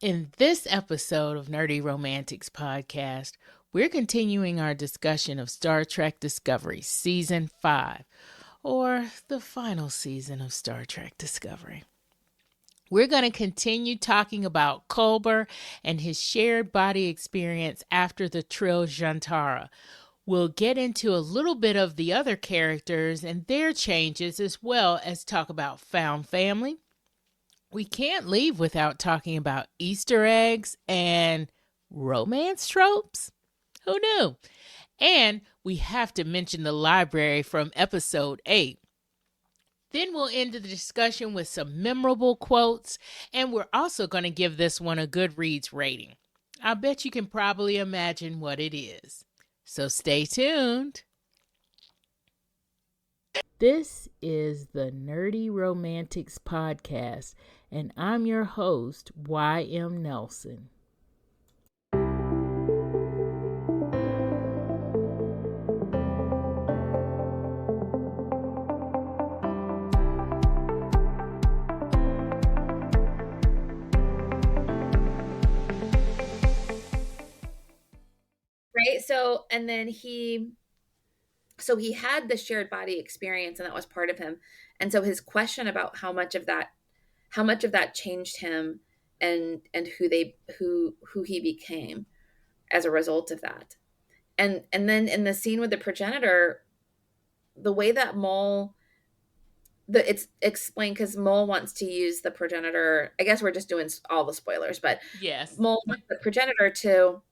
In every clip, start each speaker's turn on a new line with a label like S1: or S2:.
S1: In this episode of Nerdy Romantics Podcast, we're continuing our discussion of Star Trek Discovery Season 5, or the final season of Star Trek Discovery. We're going to continue talking about Culber and his shared body experience after the Trill Jantara. We'll get into a little bit of the other characters and their changes, as well as talk about found family. We can't leave without talking about Easter eggs and romance tropes. Who knew? And we have to mention the library from episode 8. Then we'll end the discussion with some memorable quotes, and we're also going to give this one a Goodreads rating. I bet you can probably imagine what it is. So stay tuned. This is the Nerdy Romantics Podcast, and I'm your host, Y.M. Nelson.
S2: Right. So, and then he had the shared body experience, and that was part of him. And so his question about how much of that changed him and who he became as a result of that. And then in the scene with the progenitor, the way that it's explained, because Mole wants to use the progenitor. I guess we're just doing all the spoilers, but
S1: yes,
S2: Mole wants the progenitor to,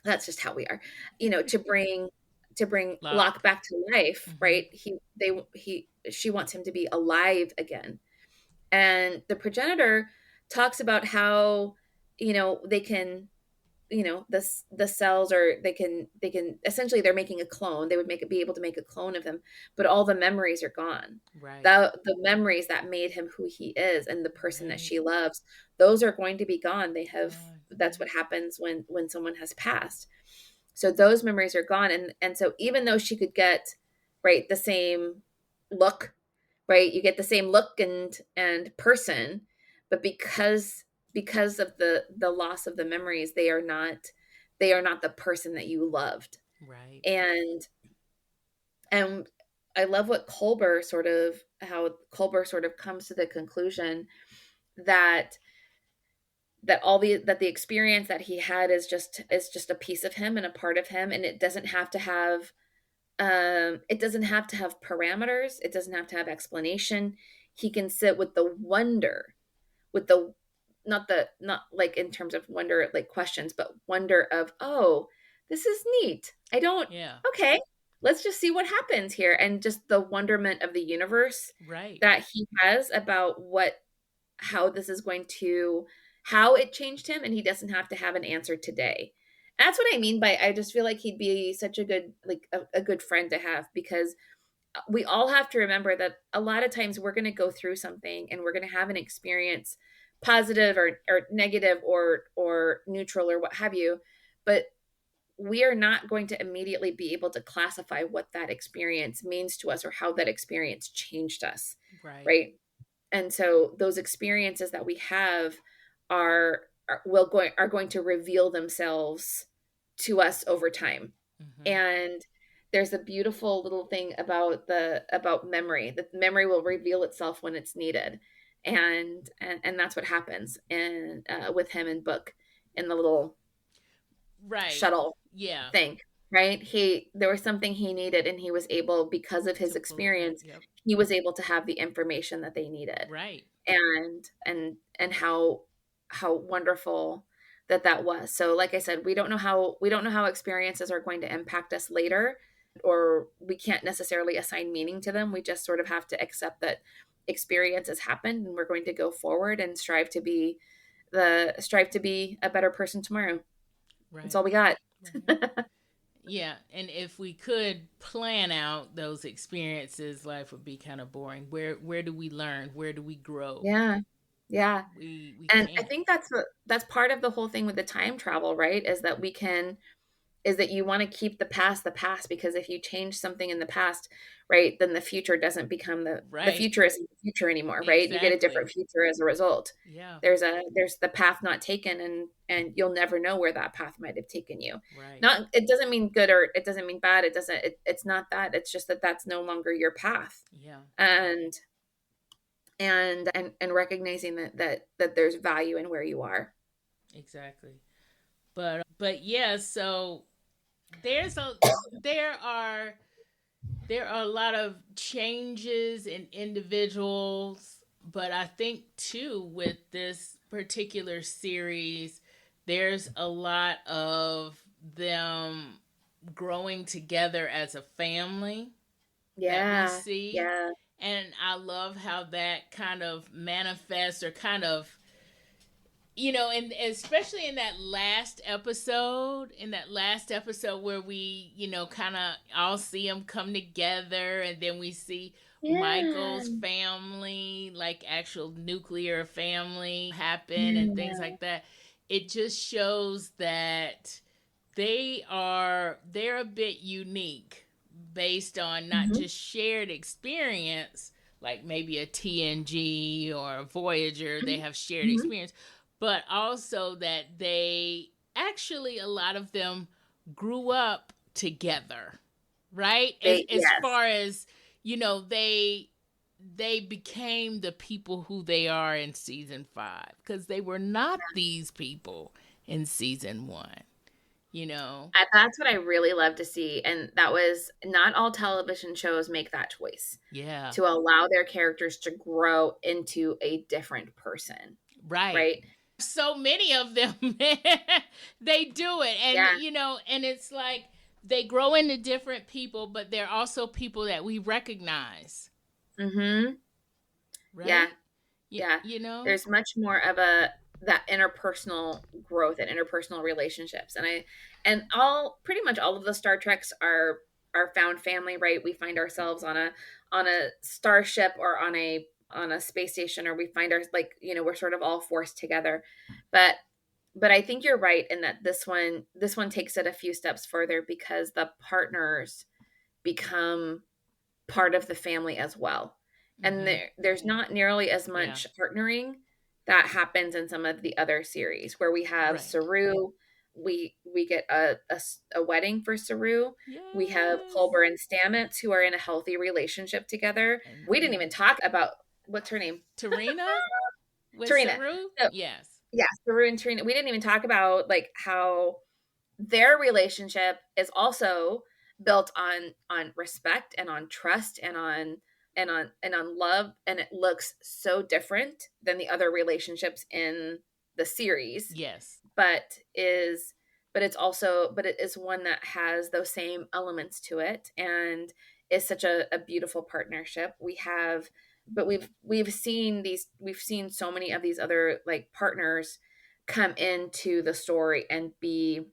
S2: that's just how we are, to bring Locke back to life, right? She wants him to be alive again. And the progenitor talks about how, they can, the cells, or they can essentially, they're making a clone. They would be able to make a clone of him, but all the memories are gone.
S1: Right.
S2: The memories that made him who he is and the person that she loves, those are going to be gone. That's what happens when someone has passed. So those memories are gone. And so even though she could get, right, the same look, right, you get the same look and person, but because of the loss of the memories, they are not the person that you loved.
S1: Right. And
S2: I love what Culber sort of comes to the conclusion that the experience that he had is just a piece of him and a part of him, and it doesn't have to have parameters. It doesn't have to have explanation. He can sit with the wonder, with the not like in terms of wonder like questions, but wonder of, oh, this is neat. Okay, let's just see what happens here, and just the wonderment of the universe,
S1: right,
S2: that he has about how this is going to, how it changed him, and he doesn't have to have an answer today. And that's what I mean by, I just feel like he'd be such a good, like a good friend to have, because we all have to remember that a lot of times we're going to go through something and we're going to have an experience, positive or negative or neutral or what have you, but we are not going to immediately be able to classify what that experience means to us or how that experience changed us. Right. And so those experiences that we have are going to reveal themselves to us over time. Mm-hmm. And there's a beautiful little thing about memory, that memory will reveal itself when it's needed. And that's what happens with him in Book, in the little shuttle thing, right? There was something he needed, and he was able, because of his experience, he was able to have the information that they needed.
S1: Right.
S2: And how wonderful that was. So like I said, we don't know how experiences are going to impact us later, or we can't necessarily assign meaning to them. We just sort of have to accept that experience has happened, and we're going to go forward and strive to be a better person tomorrow. Right. That's all we got.
S1: Right. Yeah, and if we could plan out those experiences, life would be kind of boring. Where do we learn? Where do we grow?
S2: Yeah. We and can't. I think that's part of the whole thing with the time travel, right? Is that we can is that you want to keep the past, because if you change something in the past, right, then the future doesn't become the
S1: Right.
S2: future isn't the future anymore, right? You get a
S1: Exactly.
S2: different future as a result.
S1: Yeah.
S2: There's the path not taken, and you'll never know where that path might have taken you.
S1: Right.
S2: Not, it doesn't mean good or it doesn't mean bad. It's not that. It's just that that's no longer your path.
S1: Yeah.
S2: And recognizing that there's value in where you are.
S1: Exactly. But yeah, so there's a there are there are a lot of changes in individuals, but I think too with this particular series, there's a lot of them growing together as a family that we
S2: Yeah.
S1: see.
S2: Yeah.
S1: And I love how that kind of manifests or kind of, you know, and especially in that last episode where we, you know, kind of all see them come together, and then we see
S2: Yeah.
S1: Michael's family, like actual nuclear family, happen and things
S2: Yeah.
S1: like that. It just shows that they're a bit unique based on not
S2: Mhm.
S1: just shared experience like maybe a TNG or a Voyager, they have shared
S2: Mhm.
S1: experience, but also that they actually, a lot of them grew up together, right? As
S2: Yes.
S1: far as, you know, they became the people who they are in season 5 because they were not these people in season 1, you know.
S2: That's what I really love to see, and that was not all television shows make that choice
S1: Yeah.
S2: to allow their characters to grow into a different person,
S1: Right.
S2: right?
S1: So many of them, they do it. And,
S2: Yeah.
S1: you know, and it's like they grow into different people, but they're also people that we recognize,
S2: Mhm. Yeah.
S1: right?
S2: Yeah.
S1: You know?
S2: There's much more of a that interpersonal growth and interpersonal relationships. And all pretty much all of the Star Treks are found family, right? We find ourselves on a starship or on a space station, or we find our, like, we're sort of all forced together. But I think you're right in that this one takes it a few steps further, because the partners become part of the family as well. And
S1: Mm-hmm.
S2: there's not nearly as
S1: Yeah.
S2: much partnering that happens in some of the other series, where we have
S1: Right.
S2: Saru. We get a wedding for Saru. We have
S1: Yes.
S2: Culber and Stamets, who are in a healthy relationship together.
S1: And
S2: We didn't
S1: yeah.
S2: even talk about, what's her name?
S1: Tarina with
S2: Tarina.
S1: Saru?
S2: So
S1: Yes.
S2: yeah, Saru and Tarina. We didn't even talk about, like, how their relationship is also built on respect and on trust and on love, and it looks so different than the other relationships in the series,
S1: Yes.
S2: but is but it is one that has those same elements to it, and is such a beautiful partnership. We've seen so many of these other, like, partners come into the story and be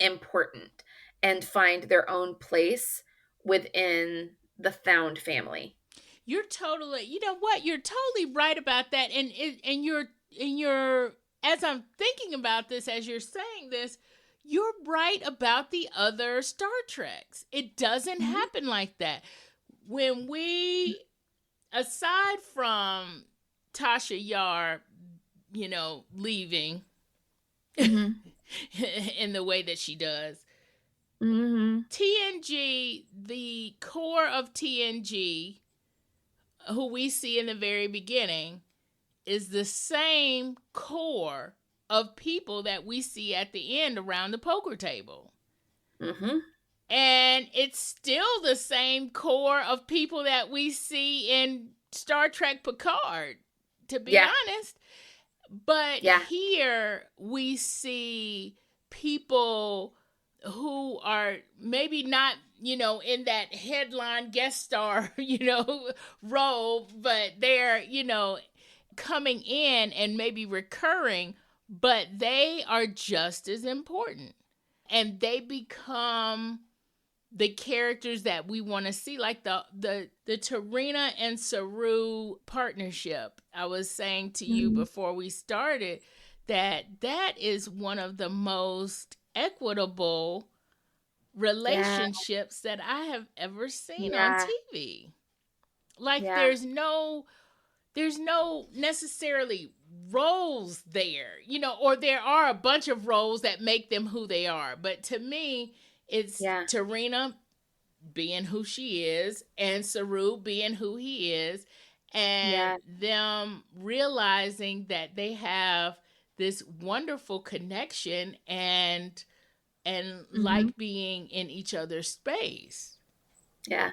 S2: important and find their own place within the found family.
S1: You're totally, you know what? You're totally right about that. And you're as I'm thinking about this, as you're saying this, you're right about the other Star Treks. It doesn't
S2: Mhm.
S1: happen like that. When we, aside from Tasha Yar, you know, leaving
S2: Mhm.
S1: in the way that she does,
S2: Mhm.
S1: TNG, the core of TNG, who we see in the very beginning, is the same core of people that we see at the end around the poker table.
S2: Mhm.
S1: And it's still the same core of people that we see in Star Trek Picard, to be
S2: Yeah.
S1: honest. But
S2: Yeah.
S1: here we see people who are maybe not, you know, in that headline guest star, you know, role, but they're, you know, coming in and maybe recurring, but they are just as important. And they become the characters that we want to see, like the Tarina and Saru partnership. I was saying to you
S2: Mhm.
S1: before we started that that is one of the most equitable
S2: Yeah.
S1: relationships that I have ever seen on
S2: Yeah.
S1: TV. Like
S2: Yeah.
S1: there's no necessarily roles there, or there are a bunch of roles that make them who they are. But to me, it's
S2: Yeah.
S1: Tarina being who she is and Saru being who he is, and
S2: Yeah.
S1: them realizing that they have this wonderful connection and
S2: Hmm.
S1: like being in each other's space.
S2: Yeah.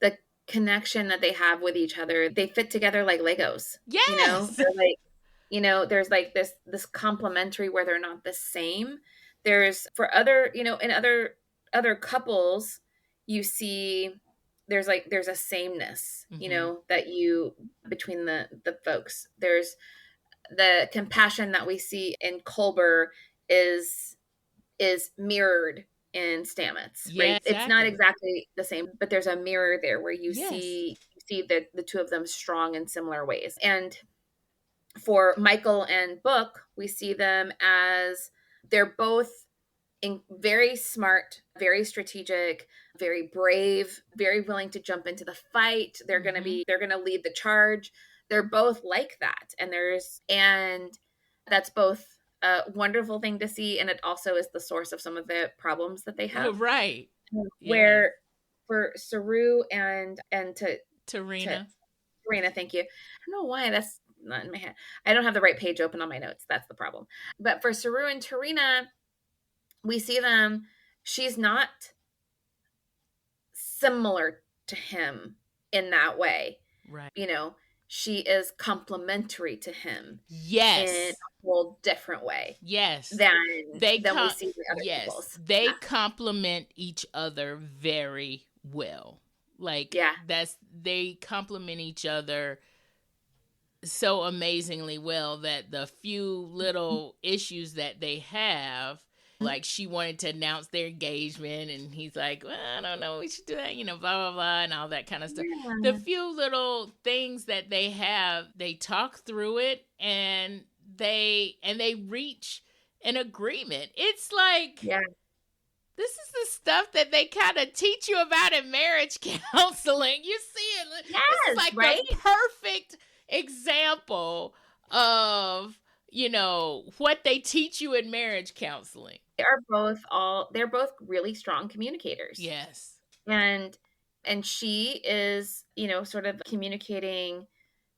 S2: The connection that they have with each other, they fit together like Legos, you know?
S1: Yes.
S2: They're like, there's like this complementary where they're not the same. There's for other, in other couples, you see there's a sameness,
S1: Mm-hmm.
S2: that you between the folks. There's the compassion that we see in Culber is mirrored in Stamets,
S1: Yeah,
S2: right? It's not
S1: exactly.
S2: exactly the same, but there's a mirror there where
S1: Yes.
S2: you see the two of them strong in similar ways. And for Michael and Book, we see them as they're both very smart, very strategic, very brave, very willing to jump into the fight.
S1: Mm-hmm.
S2: They're going to lead the charge. They're both like that. And that's both a wonderful thing to see, and it also is the source of some of the problems that they have.
S1: Right. Yes.
S2: Where for Saru and to
S1: Tarina.
S2: Serena, thank you. I don't know why that's not in my head. I don't have the right page open on my notes. That's the problem. But for Saru and Tarina, we see them. She's not similar to him in that way.
S1: Right.
S2: You know, she is complementary to him in
S1: Yes.
S2: a whole different way
S1: Yes.
S2: than
S1: They
S2: we
S1: com
S2: see the other
S1: yes,
S2: people's.
S1: they complement each other very well. Like
S2: Yeah.
S1: they complement each other so amazingly well that the few little issues that they have, like she wanted to announce their engagement and he's like, well, I don't know, we should do that, blah blah blah and all that kind of stuff. The
S2: Yeah.
S1: few little things that they have, they talk through it and they reach an agreement. It's like
S2: Yeah.
S1: this is the stuff that they kind of teach you about in marriage counseling. You see it. This is
S2: Yes,
S1: like the
S2: right?
S1: perfect example of, what they teach you in marriage counseling.
S2: They're both really strong communicators.
S1: Yes.
S2: And she is, sort of communicating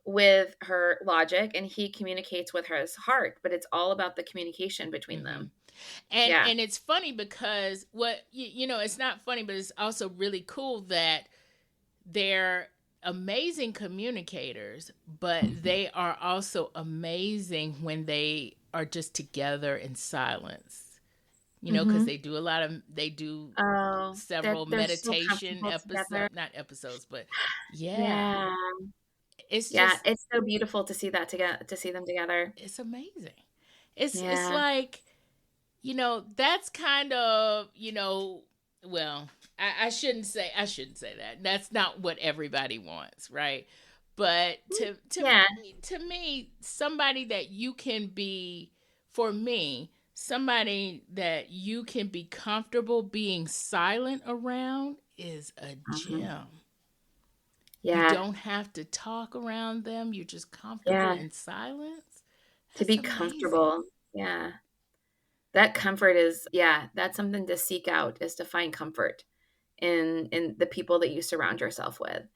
S2: with her logic, and he communicates with his heart, but it's all about the communication between
S1: Mm-hmm.
S2: them.
S1: And
S2: Yeah.
S1: and it's funny because it's not funny, but it's also really cool that they're amazing communicators, but they are also amazing when they are just together in silence. Because
S2: Mhm.
S1: they do
S2: Oh,
S1: several
S2: they're so
S1: meditation
S2: comfortable together.
S1: not episodes, but yeah,
S2: Yeah.
S1: it's
S2: Yeah,
S1: just,
S2: it's so beautiful to see that together, to see them together.
S1: it's amazing. It's
S2: Yeah.
S1: like, that's kind of, well, I shouldn't say that. That's not what everybody wants, right? But
S2: Yeah.
S1: to me, somebody that you can be, for me, somebody that you can be comfortable being silent around is a
S2: Mhm.
S1: gem. You
S2: Yeah.
S1: don't have to talk around them. You're just comfortable
S2: Yeah.
S1: in silence.
S2: To
S1: That's
S2: be
S1: amazing.
S2: comfortable. Yeah. That comfort is, yeah, that's something to seek out, is to find comfort in the people that you surround yourself with.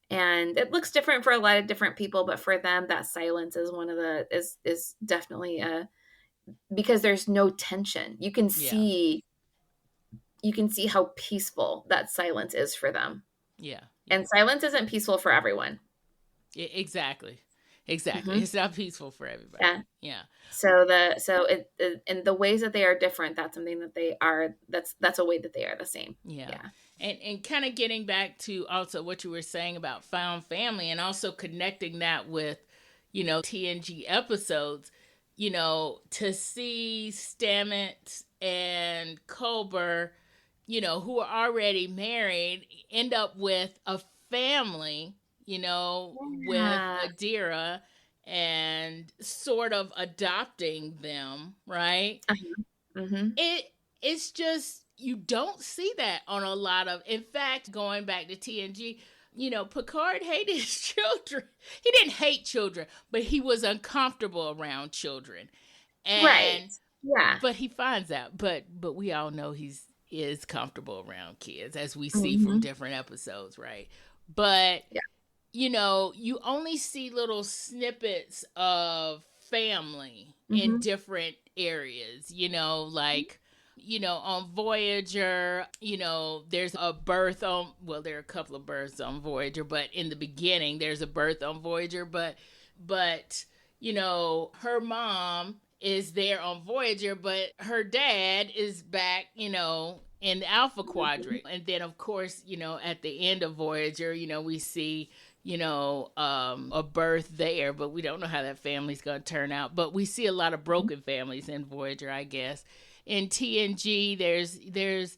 S2: And it looks different for a lot of different people, but for them that silence is one of the is definitely a because there's no tension.
S1: Yeah.
S2: You can see how peaceful that silence is for them.
S1: Yeah. Yeah.
S2: And silence isn't peaceful for everyone.
S1: Exactly. Exactly.
S2: Hmm.
S1: It's not peaceful for everybody.
S2: Yeah.
S1: Yeah.
S2: In the ways that they are different, that's something that they are. That's a way that they are the same.
S1: Yeah.
S2: Yeah.
S1: And kind of getting back to also what you were saying about found family and also connecting that with, TNG episodes, to see Stamets and Culber, who are already married, end up with a family, with
S2: Yeah.
S1: Adira and sort of adopting them, right?
S2: Uh-huh. Hmm.
S1: It it's just, you don't see that on a lot of, in fact, going back to TNG, Picard hated his children. He didn't hate children, but he was uncomfortable around children.
S2: Right.
S1: And
S2: Yeah.
S1: but he finds out, but we all know he's is comfortable around kids, as we see from
S2: Mhm.
S1: different episodes, right? But
S2: Yeah.
S1: you only see little snippets of family in
S2: Mhm.
S1: different areas, like, on Voyager, there's a birth on, well, there are a couple of births on Voyager, but in the beginning, there's a birth on Voyager, but, her mom is there on Voyager, but her dad is back, in the Alpha
S2: Mhm.
S1: Quadrant. And then, of course, at the end of Voyager, we see a birth there, but we don't know how that family's going to turn out. But we see a lot of broken families in Voyager, I guess. In TNG, there's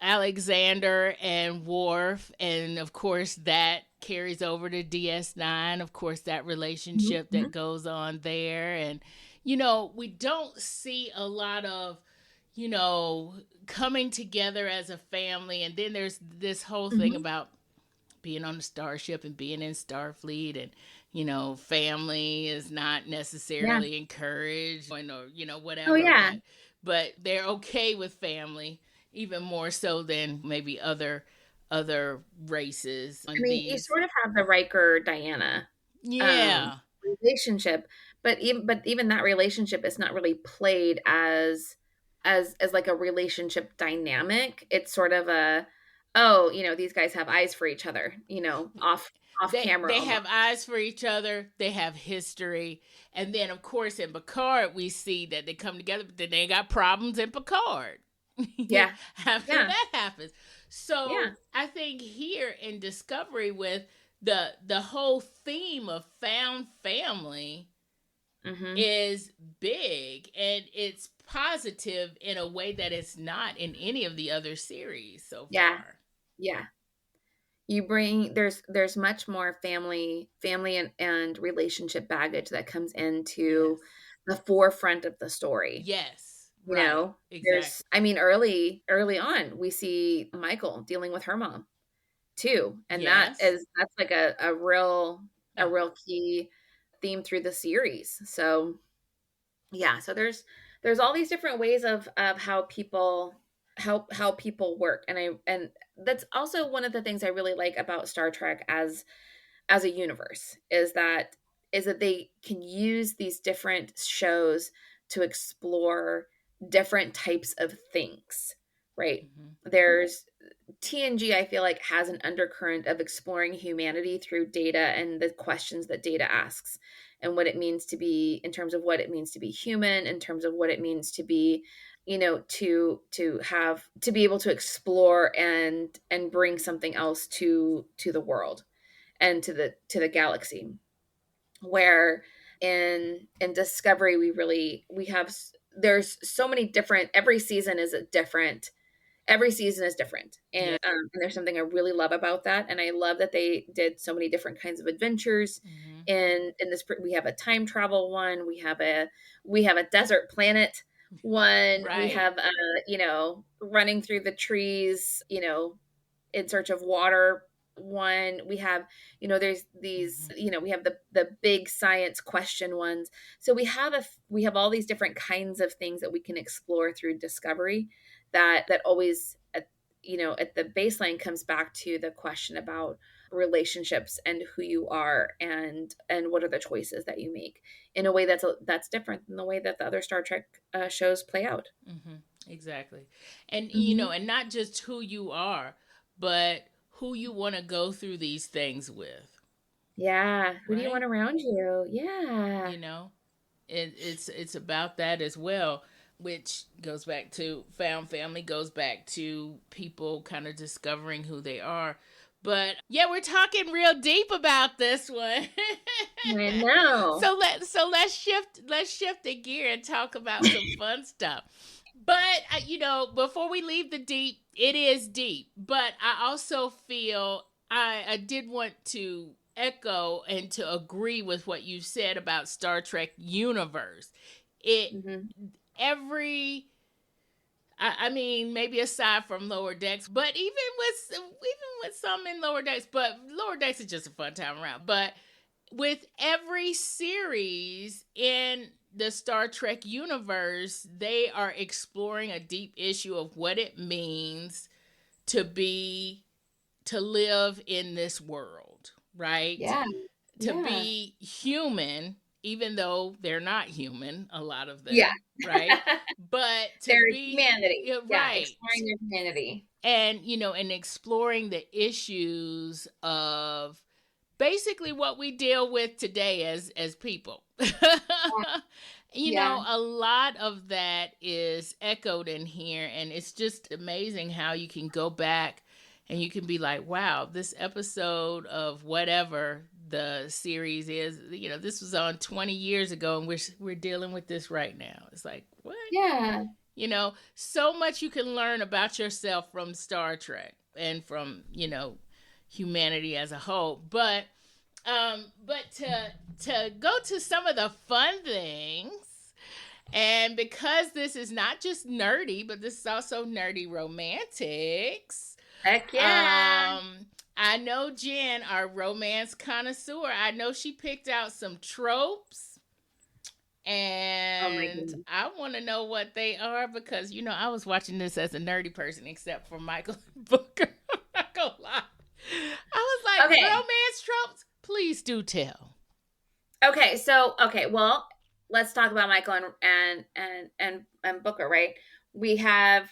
S1: Alexander and Worf, and of course that carries over to DS9. Of course, that relationship that
S2: Mhm.
S1: goes on there, and we don't see a lot of coming together as a family. And then there's this whole thing
S2: Mhm.
S1: about being on the starship and being in Starfleet, and family is not
S2: Yeah.
S1: necessarily encouraged, or
S2: Oh,
S1: whatever,
S2: yeah.
S1: but they're okay with family, even more so than maybe other races
S2: I
S1: on
S2: mean, you
S1: these.
S2: sort of have the Riker Diana
S1: Yeah.
S2: relationship, but even that relationship is not really played as like a relationship dynamic. It's sort of a, oh, these guys have eyes for each other, off camera
S1: They
S2: almost.
S1: have eyes for each other. They have history. And then, of course, in Picard, we see that they come together, but then they got problems in Picard
S2: Yeah.
S1: after
S2: Yeah.
S1: that happens.
S2: Yeah.
S1: So I think here in Discovery, with the whole theme of found family,
S2: Mhm.
S1: is big, and it's positive in a way that it's not in any of the other series so
S2: Yeah.
S1: far.
S2: Yeah. You bring there's much more family and relationship baggage that comes into
S1: Yes.
S2: the forefront of the story.
S1: Yes.
S2: You
S1: Right.
S2: know, there's
S1: Exactly.
S2: I mean, early on, we see Michael dealing with her mom too, and
S1: Yes.
S2: that's like a
S1: Yeah.
S2: real key theme through the series. So, yeah, so there's all these different ways of how people work, and that's also one of the things I really like about Star Trek as a universe is that they can use these different shows to explore different types of things, right?
S1: Mm-hmm.
S2: There's TNG, I feel like, has an undercurrent of exploring humanity through data and the questions that data asks, and what it means to be, in terms of what it means to be human, in terms of what it means to be, to be able to explore and bring something else to the world and to the galaxy. Where in Discovery, we have, there's so many different, every season is different,
S1: Yeah.
S2: and there's something I really love about that, and I love that they did so many different kinds of adventures.
S1: Mm-hmm.
S2: In this, we have a time travel one, we have a desert planet one, we
S1: Right.
S2: have running through the trees, in search of water one, we have, there's these,
S1: Mm-hmm.
S2: we have the big science question ones. So we have all these different kinds of things that we can explore through Discovery, that always at the baseline comes back to the question about relationships and who you are, and what are the choices that you make, in a way that's different than the way that the other Star Trek shows play out.
S1: Mm-hmm. Exactly. And
S2: Hmm.
S1: and not just who you are, but who you want to go through these things with,
S2: Yeah, who do you want
S1: right?
S2: around you? Yeah.
S1: You know, it's about that as well, which goes back to found family, goes back to people kind of discovering who they are. But yeah, we're talking real deep about this one.
S2: I know.
S1: So let's shift the gear and talk about some fun stuff. But before we leave the deep, it is deep. But I also feel I did want to echo and to agree with what you said about Star Trek universe. It
S2: Mhm.
S1: every I mean, maybe aside from Lower Decks, but even with some in Lower Decks, but Lower Decks is just a fun time around. But with every series in the Star Trek universe, they are exploring a deep issue of what it means to be to live in this world, right?
S2: Yeah.
S1: To
S2: Yeah.
S1: be human, even though they're not human, a lot of
S2: Yeah.
S1: them, right? But to
S2: Their
S1: be
S2: humanity. Yeah,
S1: right.
S2: exploring their humanity.
S1: And, and exploring the issues of basically what we deal with today as people.
S2: Yeah.
S1: A lot of that is echoed in here, and it's just amazing how you can go back and you can be like, wow, this episode of whatever the series is, this was on 20 years ago, and we're dealing with this right now. It's like, what?
S2: Yeah.
S1: So much you can learn about yourself from Star Trek and from, humanity as a whole. But to go to some of the fun things, and because this is not just nerdy, but this is also nerdy romantics.
S2: Heck yeah.
S1: I know Jen, our romance connoisseur, I know she picked out some tropes,
S2: Oh my
S1: and
S2: goodness.
S1: I want to know what they are because I was watching this as a nerdy person, except for Michael and Booker. I'm not gonna lie. I was like,
S2: Okay.
S1: romance tropes? Please do tell.
S2: Okay, well, let's talk about Michael and Booker, right? We have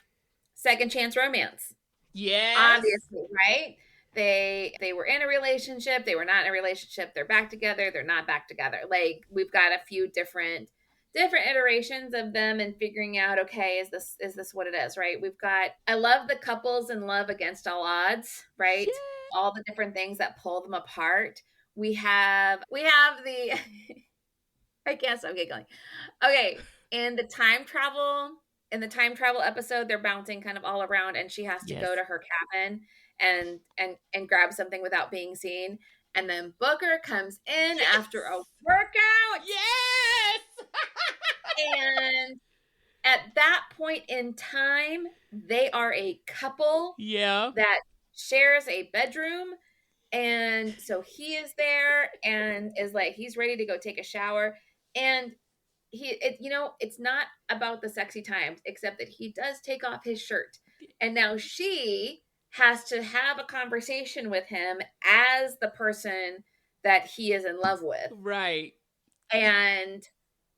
S2: second chance romance.
S1: Yes.
S2: Obviously, right? They were in a relationship, they were not in a relationship, they're back together, they're not back together. Like we've got a few different iterations of them and figuring out, okay, is this what it is, right? We've got I love the couples in love against all odds, right?
S1: Yeah.
S2: All the different things that pull them apart. We have the I can't stop giggling. Okay, in the time travel episode, they're bouncing kind of all around, and she has to
S1: Yes.
S2: go to her cabin and grab something without being seen. And then Booker comes in
S1: Yes.
S2: after a workout,
S1: Yes.
S2: and at that point in time, they are a couple
S1: Yeah.
S2: that shares a bedroom. And so he is there and is like, he's ready to go take a shower. And it's not about the sexy times, except that he does take off his shirt. And now she has to have a conversation with him as the person that he is in love with.
S1: Right.
S2: And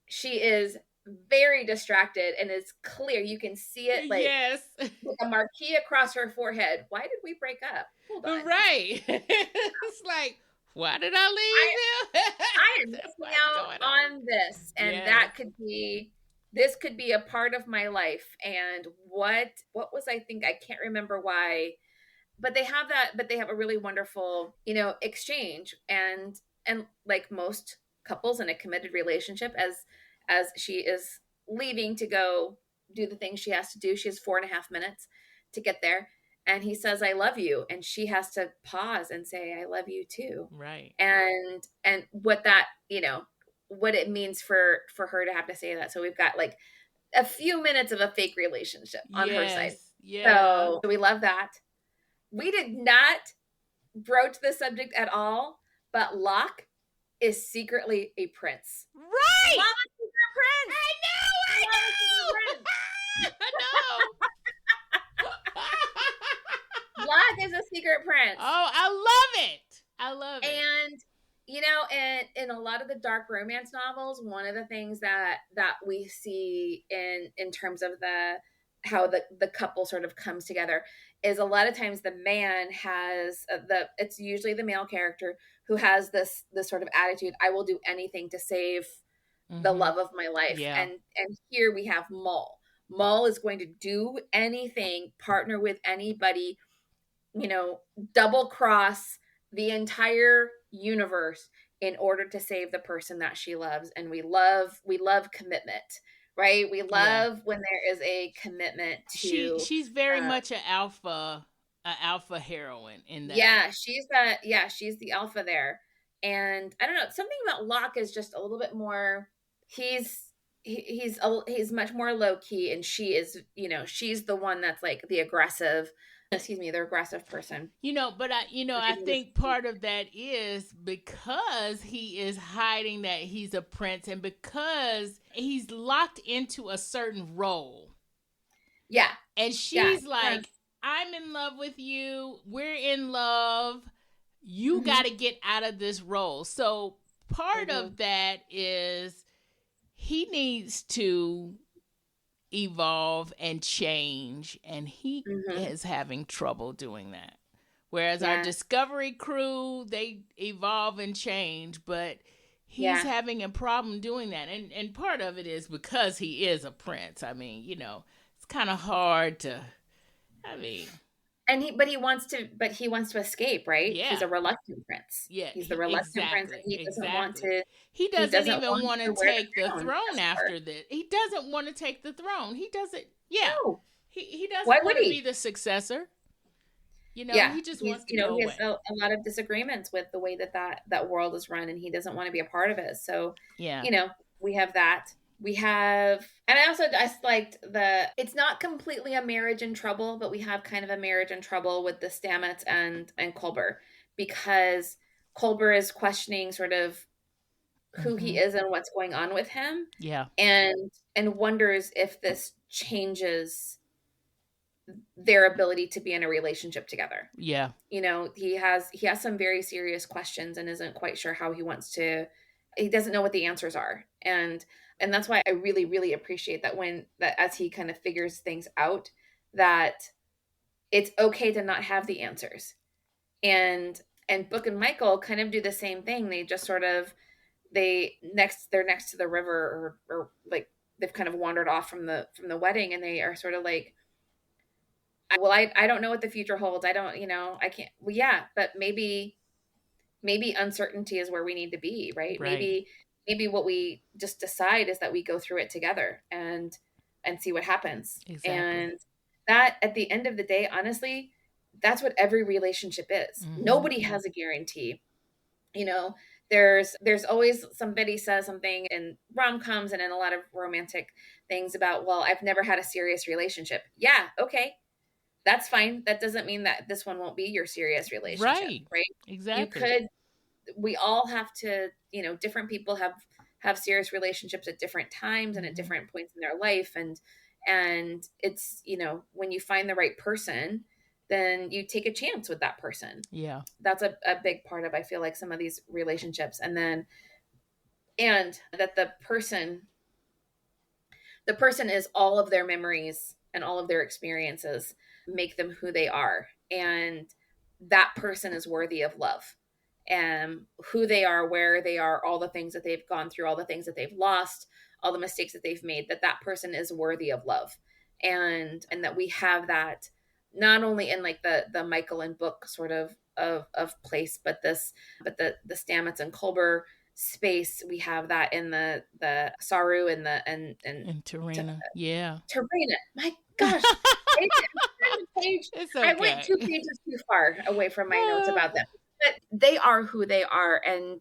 S2: she is very distracted, and it's clear. You can see it like
S1: Yes.
S2: with a marquee across her forehead. Why did we break up? Hold on.
S1: Right. It's like, why did I
S2: I
S1: leave him?
S2: I am missing
S1: What's
S2: out
S1: going
S2: on this. And
S1: Yes.
S2: that could be this could be a part of my life. And what was I think I can't remember why, but they have a really wonderful, exchange. And like most couples in a committed relationship, as she is leaving to go do the things she has to do, she has 4.5 minutes to get there. And he says, I love you. And she has to pause and say, I love you too.
S1: Right.
S2: And what that, what it means for her to have to say that. So we've got like a few minutes of a fake relationship on her side.
S1: Yes. Yeah.
S2: So we love that. We did not broach the subject at all, but Locke is secretly a prince.
S1: Right.
S2: Locke is a prince.
S1: I know.
S2: Locke is a secret prince.
S1: Oh, I love it. I love it.
S2: And and in a lot of the dark romance novels, one of the things that we see in terms of how the couple sort of comes together is a lot of times the man has it's usually the male character who has this sort of attitude, I will do anything to save the love of my life.
S1: Yeah.
S2: And here we have Maul. Maul is going to do anything, partner with anybody, double cross the entire universe in order to save the person that she loves. And we love commitment, right? We love when there is a commitment to
S1: she's very much an alpha heroine in that.
S2: Yeah, she's the alpha there. And I don't know, something about Locke is just a little bit more, he's he's much more low key, and she is, she's the one that's like the aggressive, excuse me, the aggressive person.
S1: But I think part of that is because he is hiding that he's a prince, and because he's locked into a certain role.
S2: Yeah.
S1: And
S2: Yeah.
S1: she's like, I'm in love with you. We're in love. You
S2: Mm-hmm.
S1: got to get out of this role. So part
S2: Mm-hmm.
S1: of that is he needs to evolve and change, and he
S2: Mm-hmm.
S1: is having trouble doing that. Whereas our
S2: Yeah.
S1: Discovery crew, they evolve and change, but he's
S2: Yeah.
S1: having a problem doing that. And part of it is because he is a prince. I mean, it's kind of hard to, I mean,
S2: And he wants to escape, right? He's
S1: yeah.
S2: a reluctant prince.
S1: Yeah,
S2: He's the reluctant prince, and
S1: exactly, exactly. He
S2: he
S1: doesn't
S2: doesn't
S1: even
S2: want
S1: want to
S2: to wear
S1: take
S2: the
S1: the
S2: crown,
S1: throne
S2: as it were.
S1: after this. He doesn't want to take the throne. He doesn't. Yeah,
S2: No.
S1: he
S2: Why
S1: doesn't
S2: would
S1: want to be
S2: he?
S1: the successor.
S2: Yeah,
S1: He just wants to go
S2: he has
S1: away.
S2: a lot of disagreements with the way that world is run, and he doesn't want to be a part of it. So,
S1: Yeah.
S2: we have that. We have, and I also just liked it's not completely a marriage in trouble, but we have kind of a marriage in trouble with the Stamets and Culber, because Culber is questioning sort of who he
S1: Mm-hmm.
S2: is and what's going on with him,
S1: Yeah.
S2: and wonders if this changes their ability to be in a relationship together.
S1: Yeah.
S2: He has some very serious questions and isn't quite sure how he doesn't know what the answers are. And that's why I really, really appreciate that as he kind of figures things out, that it's okay to not have the answers. And Book and Michael kind of do the same thing. They just sort of they're next to the river, or like they've kind of wandered off from the wedding, and they are sort of like, well, I don't know what the future holds. I don't, I can't. Well, yeah, but maybe uncertainty is where we need to be, right?
S1: Right.
S2: Maybe what we just decide is that we go through it together and see what happens.
S1: Exactly.
S2: And that, at the end of the day, honestly, that's what every relationship is.
S1: Mm-hmm.
S2: Nobody has a guarantee. You know, there's always somebody says something in rom-coms and in a lot of romantic things about, well, I've never had a serious relationship. Yeah, okay, that's fine. That doesn't mean that this one won't be your serious relationship,
S1: Right.
S2: right? You
S1: Exactly.
S2: could We all have to, different people have serious relationships at different times and at
S1: Mm-hmm.
S2: different points in their life, and it's, when you find the right person, then you take a chance with that person.
S1: Yeah.
S2: That's a big part of, I feel like, some of these relationships. And that the person is all of their memories and all of their experiences make them who they are, and that person is worthy of love, and who they are, where they are, all the things that they've gone through, all the things that they've lost, all the mistakes that they've made, that person is worthy of love. And that we have that not only in like the Michael and Book sort of place, but the Stamets and Culber space. We have that in the Saru and
S1: And Tarina. Yeah.
S2: Tarina. My gosh, I turned the page.
S1: It's
S2: I went
S1: okay.
S2: 2 pages too far away from my notes about them. But they are who they are, and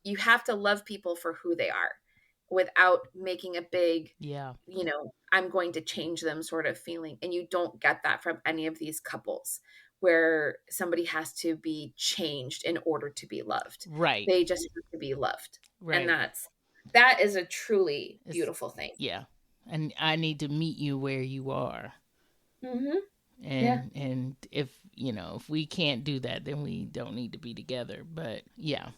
S2: you have to love people for who they are, without making a big,
S1: Yeah.
S2: I'm going to change them sort of feeling. And you don't get that from any of these couples, where somebody has to be changed in order to be loved.
S1: Right.
S2: They just have to be loved. And
S1: Right.
S2: that is a truly
S1: It's
S2: beautiful thing.
S1: yeah. And I need to meet you where you are.
S2: Mm-hmm. Yeah.
S1: And if we can't do that, then we don't need to be together. But yeah,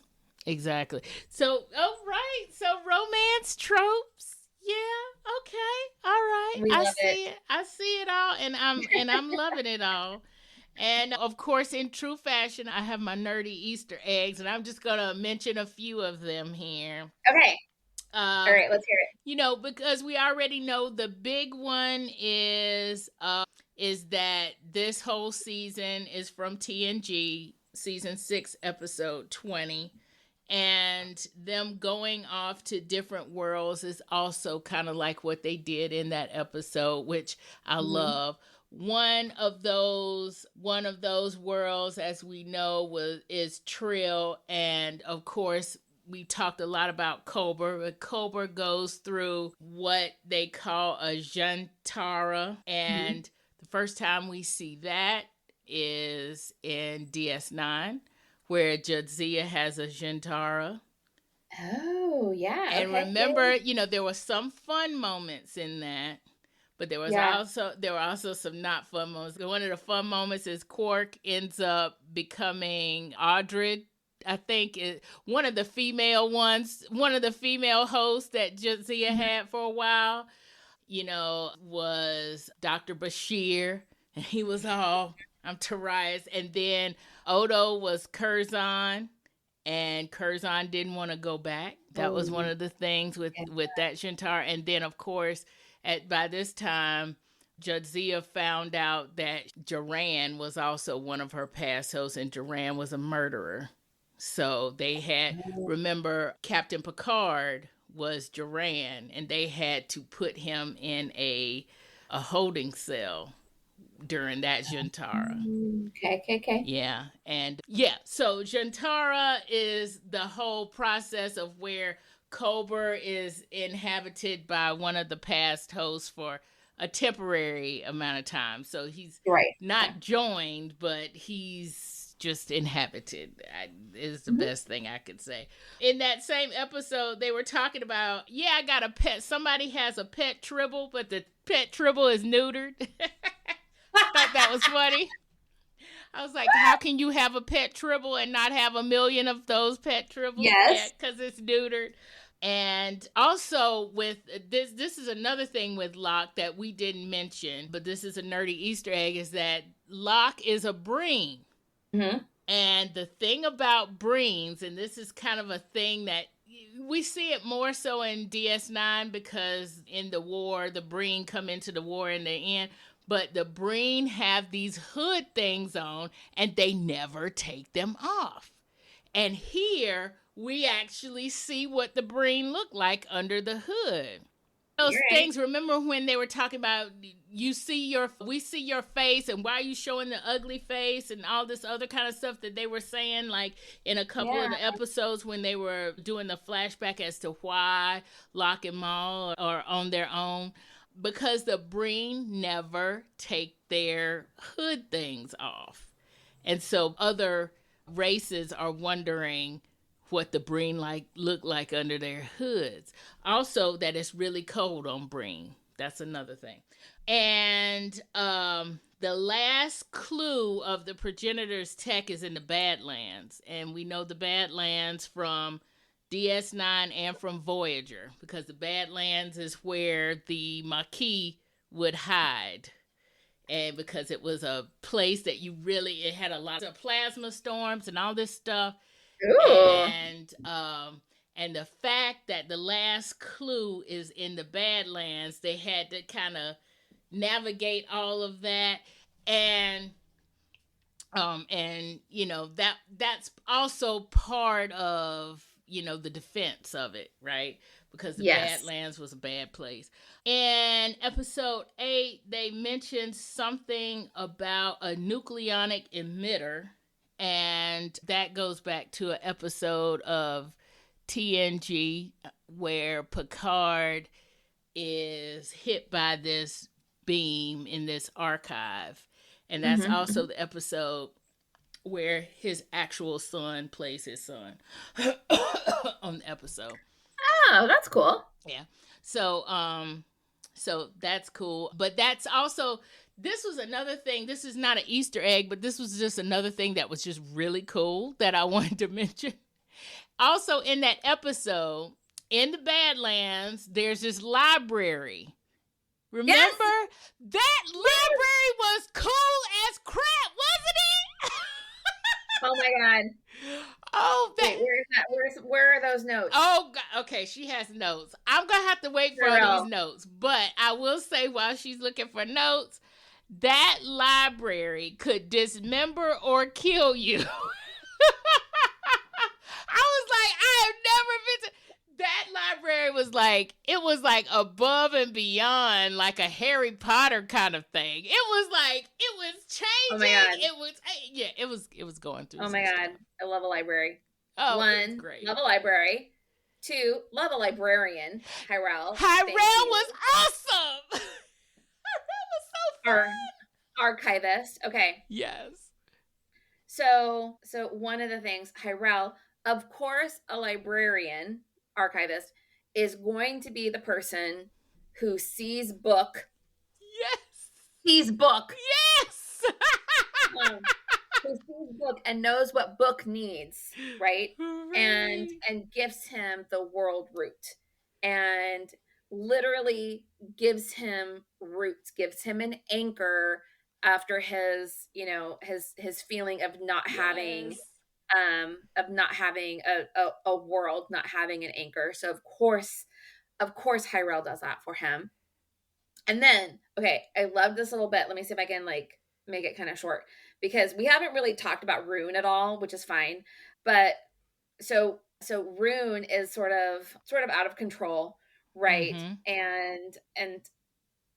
S1: exactly. So, all right. So romance tropes. Yeah. Okay. All right.
S2: We
S1: I
S2: love it.
S1: see it. I see it all, and I'm loving it all. And of course, in true fashion, I have my nerdy Easter eggs, and I'm just gonna mention a few of them here.
S2: Okay. All
S1: Um,
S2: right. Let's hear it.
S1: because we already know the big one is that this whole season is from TNG, season 6, episode 20. And them going off to different worlds is also kind of like what they did in that episode, which I
S2: Mm-hmm.
S1: love. One of those worlds, as we know, is Trill, and of course we talked a lot about Cobra, but Cobra goes through what they call a Jantara.
S2: Mhm.
S1: And the first time we see that is in DS9, where Jadzia has a Jantara.
S2: Oh, yeah.
S1: And
S2: Okay. Yeah.
S1: remember, there were some fun moments in that, but
S2: Yeah.
S1: there were also some not fun moments. One of the fun moments is Quark ends up becoming Audred. I think one of the female hosts that Jadzia
S2: Mhm.
S1: had for a while, was Dr. Bashir. And he was all, I'm Tarias. And then Odo was Curzon, and Curzon didn't want to go back. That
S2: Oh,
S1: was one of the things with
S2: yeah.
S1: that Shintar. And then, of course, by this time, Jadzia found out that Duran was also one of her past hosts, and Duran was a murderer. So they had,
S2: Oh,
S1: remember, Captain Picard was Duran, and they had to put him in a holding cell during that Jantara.
S2: okay. Okay. Okay.
S1: Yeah. And yeah, so Jantara is the whole process of where Kober is inhabited by one of the past hosts for a temporary amount of time. So he's
S2: Right. Okay.
S1: not joined, but he's just inhabited, is the
S2: Mhm.
S1: best thing I could say. In that same episode, they were talking about, yeah, I got a pet. Somebody has a pet Tribble, but the pet Tribble is neutered. I thought that was funny. I was like, how can you have a pet Tribble and not have a million of those pet Tribbles? Yeah,
S2: Yes.
S1: because it's neutered. And also with this is another thing with Locke that we didn't mention, but this is a nerdy Easter egg, is that Locke is a Breen.
S2: Hmm.
S1: And the thing about Breens, and this is kind of a thing that we see it more so in DS9, because in the war, the Breen come into the war in the end, but the Breen have these hood things on and they never take them off. And here we actually see what the Breen look like under the hood. Those
S2: You're right.
S1: things, remember when they were talking about, we see your face, and why are you showing the ugly face, and all this other kind of stuff that they were saying, like in a couple
S2: Yeah.
S1: of the episodes when they were doing the flashback as to why Locke and Maul are on their own, because the Breen never take their hood things off. And so other races are wondering what the Breen look like under their hoods. Also, that it's really cold on Breen. That's another thing. And the last clue of the progenitor's tech is in the Badlands, and we know the Badlands from DS9 and from Voyager, because the Badlands is where the Maquis would hide, and because it was a place that it had a lot of plasma storms and all this stuff.
S2: Ooh.
S1: And the fact that the last clue is in the Badlands, they had to kind of navigate all of that. And that's also part of the defense of it, right? Because the
S2: Yes.
S1: Badlands was a bad place. In episode 8, they mentioned something about a nucleonic emitter, and that goes back to an episode of TNG where Picard is hit by this beam in this archive. And that's
S2: Hmm.
S1: also the episode where his actual son plays his son on the episode.
S2: Oh, that's cool.
S1: Yeah. So that's cool. But that's also, this was another thing. This is not an Easter egg, but this was just another thing that was just really cool that I wanted to mention. Also, in that episode, in the Badlands, there's this library.
S2: Yes.
S1: Remember? That library was cool as crap, wasn't it?
S2: Oh my God.
S1: Oh,
S2: Wait, where is that? Where are those notes?
S1: oh, God. Okay, she has notes. I'm gonna have to wait for these
S2: Girl.
S1: notes, but I will say, while she's looking for notes, that library could dismember or kill you. I was like, I have never been to that library. It was like above and beyond, like a Harry Potter kind of thing. It was like, it was
S2: Oh my
S1: changing.
S2: God.
S1: It was, yeah, it was going through
S2: Oh
S1: some
S2: my
S1: stuff.
S2: God. I love a library.
S1: Oh, it was
S2: One,
S1: great.
S2: love a library. Two, love a librarian. Hyrel, thank
S1: Hyrule
S2: you.
S1: was awesome. That was so
S2: Our
S1: fun.
S2: archivist. Okay.
S1: Yes.
S2: So one of the things, Hyrel, of course, a librarian, archivist, is going to be the person who
S1: Yes.
S2: sees book,
S1: Yes.
S2: um, who sees book and knows what book needs, right? And
S1: Hooray.
S2: gives him the world root, and literally gives him roots, gives him an anchor after his, his feeling
S1: Yes.
S2: of not having a world, not having an anchor. So of course Hyrel does that for him. And then, okay, I love this little bit. Let me see if I can like make it kind of short, because we haven't really talked about Rune at all, which is fine. But Rune is sort of out of control, right?
S1: Mm-hmm.
S2: And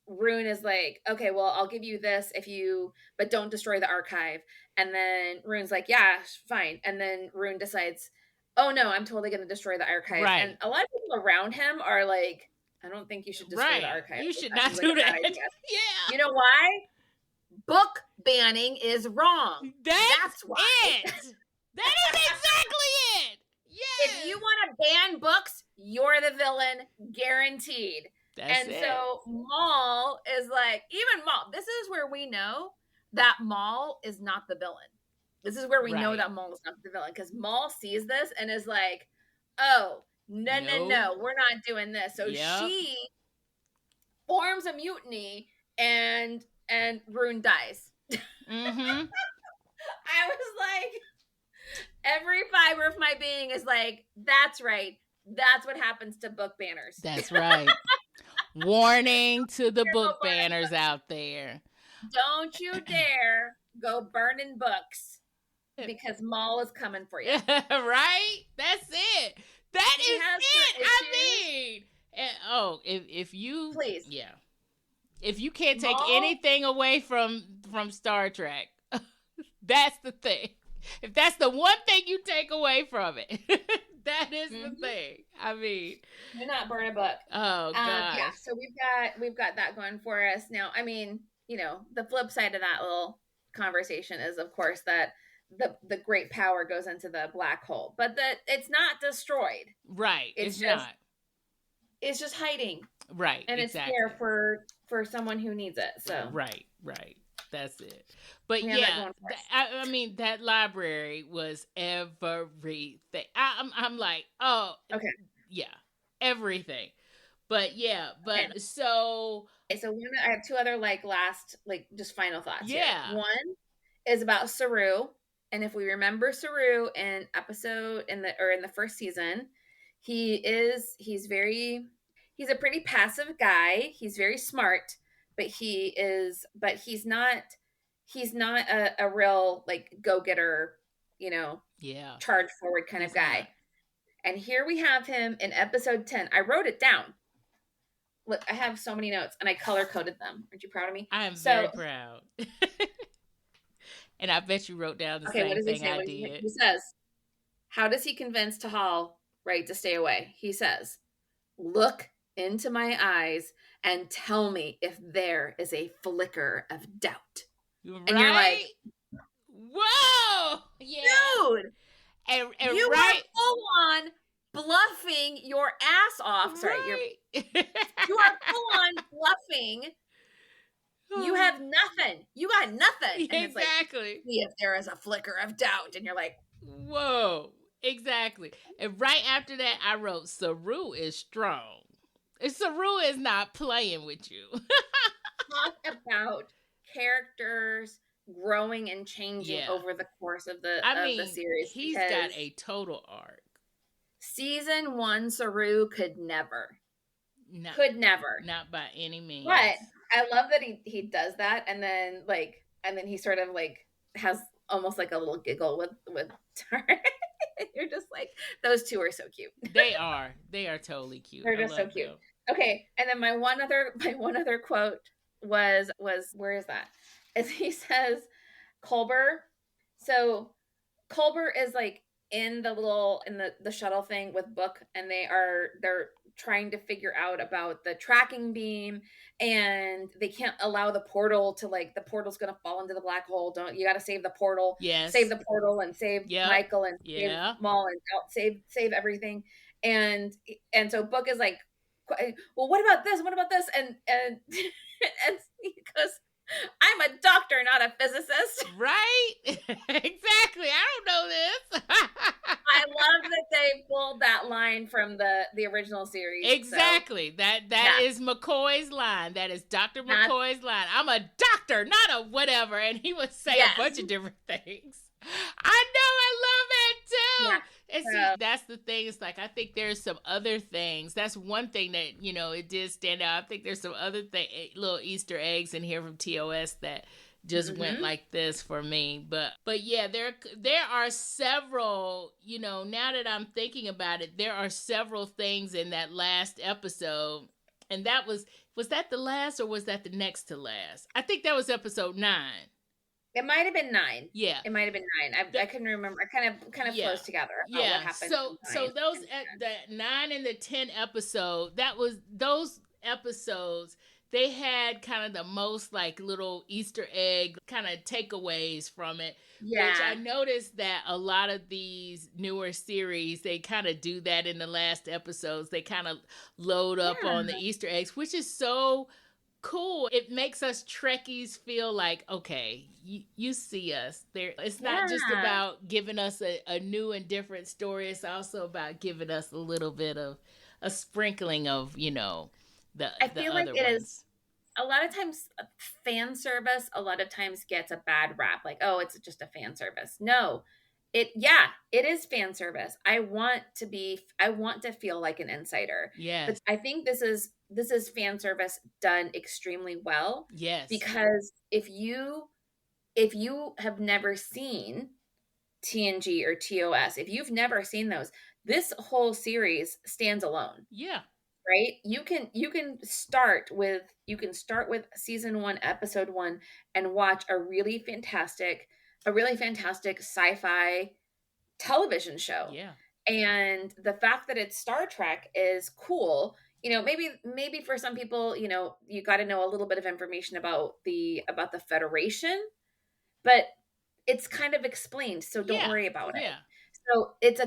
S2: Rune is like, okay, well, I'll give you this if you, but don't destroy the archive. And then Rune's like, yeah, fine. And then Rune decides, oh no, I'm totally going to destroy the archive. And
S1: Right.
S2: a lot of people around him are like, I don't think you should destroy the
S1: Right.
S2: archive.
S1: You should
S2: That
S1: not
S2: seems like
S1: do
S2: a bad
S1: that.
S2: idea.
S1: Yeah.
S2: You know why? Book banning is wrong.
S1: That's
S2: That's why.
S1: it. That is exactly it.
S2: If you
S1: Yes.
S2: want to ban books, you're the villain, guaranteed.
S1: That's
S2: And
S1: it.
S2: so Maul is like, even Maul, this is where we know that Maul is not the villain. This is where we know
S1: Right.
S2: that Maul is not the villain, because Maul sees this and is like, oh, no, no,
S1: No.
S2: no, we're not doing this. So
S1: Yep.
S2: she forms a mutiny, and Rune dies.
S1: Mm-hmm.
S2: I was like, every fiber of my being is like, that's right. That's what happens to book banners.
S1: That's right. Warning to the
S2: Go
S1: book
S2: burn
S1: banners out there.
S2: Don't you dare go burning books, because Maul is coming for you.
S1: Right? That's it. That
S2: He
S1: is
S2: has
S1: it.
S2: her
S1: I
S2: issues.
S1: mean, if you
S2: Please,
S1: yeah, if you can't take
S2: Maul.
S1: anything away from Star Trek, that's the thing. If that's the one thing you take away from it, that is the
S2: Mm-hmm.
S1: thing. I mean,
S2: Do not burn a book.
S1: oh
S2: Yeah.
S1: gosh.
S2: So we've got that going for us now. I mean, the flip side of that little conversation is, of course, that the great power goes into the black hole, but that it's not destroyed.
S1: Right.
S2: It's
S1: It's
S2: just
S1: not.
S2: it's just hiding,
S1: Right.
S2: and it's there
S1: Exactly.
S2: for someone who needs it. So
S1: Right, right. That's it. But
S2: we have that
S1: yeah,
S2: going for us.
S1: I mean that library was everything. I'm like, oh
S2: Okay.
S1: yeah, everything. But yeah,
S2: Okay.
S1: but so
S2: Okay, so I have two other like last like just final thoughts here.
S1: yeah,
S2: One is about Saru, and if we remember Saru in the first season, he's a pretty passive guy. He's very smart, but he's not a real like go getter, you know,
S1: yeah,
S2: charge forward kind of
S1: he's not.
S2: guy. And here we have him in episode 10. I wrote it down. Look, I have so many notes and I color coded them. Aren't you proud of me?
S1: I am very
S2: So,
S1: proud. And I bet you wrote down the
S2: okay, what
S1: same
S2: does he
S1: thing
S2: say?
S1: I
S2: What does he say?
S1: did.
S2: He says, how does he convince Tahal, right, to stay away? He says, look into my eyes and tell me if there is a flicker of doubt. And you're like,
S1: Right? Whoa! Yeah.
S2: dude,
S1: And
S2: you are
S1: right,
S2: full on bluffing your ass off. Sorry,
S1: right.
S2: you are full on bluffing. You have nothing. You got nothing. And it's like,
S1: Exactly.
S2: see if there is a flicker of doubt. And you're like,
S1: Whoa. Exactly. And right after that, I wrote, Saru is strong. And Saru is not playing with you.
S2: talk about characters growing and changing
S1: Yeah.
S2: over the course of the
S1: I
S2: of the
S1: mean,
S2: series,
S1: he's got
S2: because
S1: a total arc.
S2: season 1 Saru could never
S1: Not
S2: could never.
S1: not by any
S2: But
S1: means.
S2: I love that he does that, and then he sort of like has almost like a little giggle with Tar. You're just like, those two are so cute.
S1: They are. They are totally cute.
S2: They're
S1: I
S2: just so
S1: love
S2: cute.
S1: them.
S2: Okay, and then my one other quote was, where is that? Is he says Culber. So Culber is like in the shuttle thing with Book, and they're trying to figure out about the tracking beam, and they can't allow the portal to, like, the portal's gonna fall into the black hole. Don't You got to save
S1: Yes.
S2: the portal and save
S1: Yep.
S2: Michael and save
S1: Yeah.
S2: Maul and save everything. And so Book is like, well, what about this? What about this? And and he goes, I'm a doctor, not a physicist.
S1: Right? Exactly. I don't know this.
S2: I love that they pulled that line from the original series. So
S1: Exactly. That
S2: yeah,
S1: is McCoy's line. That is Dr.
S2: that's
S1: McCoy's line. I'm a doctor, not a whatever. And he would say a
S2: yes,
S1: bunch of different things. I know, I love it
S2: yeah.
S1: too. And see,
S2: So
S1: that's the thing. It's like I think there's some other things. That's one thing that, it did stand out. I think there's some other little Easter eggs in here from TOS that just went
S2: mhm.
S1: like this for me. But yeah, there are several, now that I'm thinking about it, there are several things in that last episode. And was that the last or was that the next to last? I think that was episode 9.
S2: It might have been 9.
S1: Yeah.
S2: It might have been 9. I couldn't remember. It kind of
S1: Yeah.
S2: flows together about what
S1: Yeah.
S2: happened
S1: So
S2: in 9
S1: so those
S2: and
S1: at
S2: 10.
S1: the 9 and the 10 episode, that was those episodes, they had kind of the most like little Easter egg kind of takeaways from it, which I
S2: Yeah.
S1: noticed that a lot of these newer series, they kind of do that in the last episodes. They kind of load up on the
S2: Yeah.
S1: Easter eggs, which is so cool. It makes us Trekkies feel like, okay, you see us there. It's not just
S2: Yeah.
S1: about giving us a new and different story. It's also about giving us a little bit of a sprinkling of, the
S2: I
S1: the
S2: feel like
S1: other
S2: it is
S1: ones.
S2: a lot of times fan service a lot of times gets a bad rap, like, oh, it's just a fan service. No, it is fan service. I want to feel like an insider. But
S1: Yes.
S2: I think this is fan service done extremely well,
S1: Yes.
S2: because if you have never seen TNG or TOS, if you've never seen those, this whole series stands alone,
S1: Yeah.
S2: right? You can start with season 1, episode 1, and watch a really fantastic sci-fi television show.
S1: Yeah.
S2: And the fact that it's Star Trek is cool. Maybe for some people, you got to know a little bit of information about the Federation, but it's kind of explained, so don't
S1: Yeah.
S2: worry about it.
S1: Yeah.
S2: So this